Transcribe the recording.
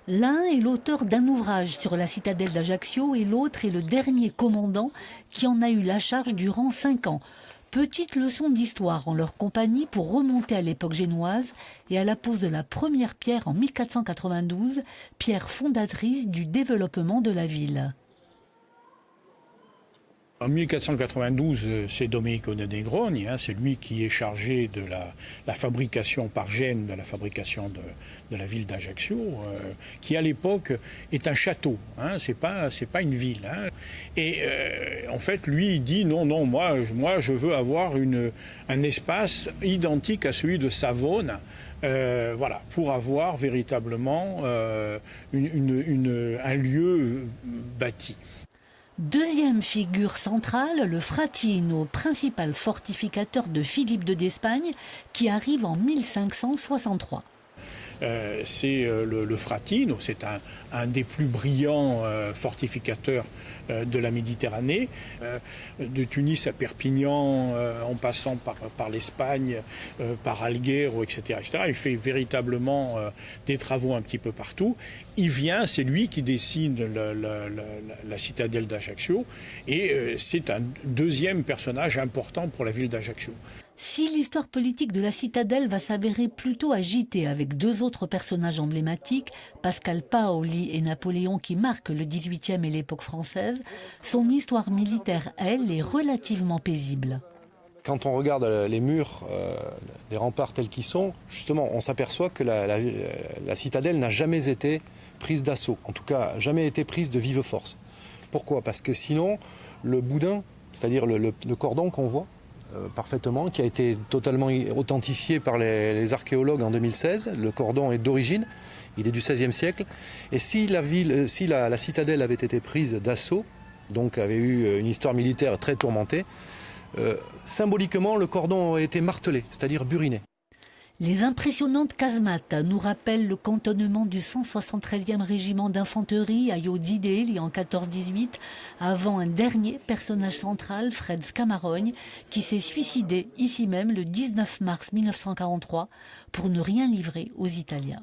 L'un est l'auteur d'un ouvrage sur la citadelle d'Ajaccio et l'autre est le dernier commandant qui en a eu la charge durant 5 ans. Petite leçon d'histoire en leur compagnie pour remonter à l'époque génoise et à la pose de la première pierre en 1492, pierre fondatrice du développement de la ville. En 1492, c'est Domenico de Negroni, c'est lui qui est chargé de la fabrication par Gênes, de la fabrication de la ville d'Ajaccio, qui à l'époque est un château, c'est pas une ville. Et en fait, lui, il dit non, moi je veux avoir un espace identique à celui de Savone, pour avoir véritablement un lieu bâti. Deuxième figure centrale, le Fratino, principal fortificateur de Philippe II d'Espagne, qui arrive en 1563. C'est le Fratino, c'est un des plus brillants fortificateurs de la Méditerranée, de Tunis à Perpignan, en passant par l'Espagne, par Alghero, etc., etc. Il fait véritablement des travaux un petit peu partout. Il vient, c'est lui qui dessine la citadelle d'Ajaccio, et c'est un deuxième personnage important pour la ville d'Ajaccio. Si l'histoire politique de la citadelle va s'avérer plutôt agitée avec deux autres personnages emblématiques, Pascal Paoli et Napoléon qui marquent le XVIIIe et l'époque française, son histoire militaire, elle, est relativement paisible. Quand on regarde les murs, les remparts tels qu'ils sont, justement, on s'aperçoit que la citadelle n'a jamais été prise d'assaut, en tout cas jamais été prise de vive force. Pourquoi? Parce que sinon, le boudin, c'est-à-dire le cordon qu'on voit, parfaitement, qui a été totalement authentifié par les archéologues en 2016. Le cordon est d'origine, il est du XVIe siècle. Et si la citadelle avait été prise d'assaut, donc avait eu une histoire militaire très tourmentée, symboliquement le cordon aurait été martelé, c'est-à-dire buriné. Les impressionnantes casemates nous rappellent le cantonnement du 173e régiment d'infanterie à Iodideli en 14-18, avant un dernier personnage central, Fred Scamarogne, qui s'est suicidé ici même le 19 mars 1943 pour ne rien livrer aux Italiens.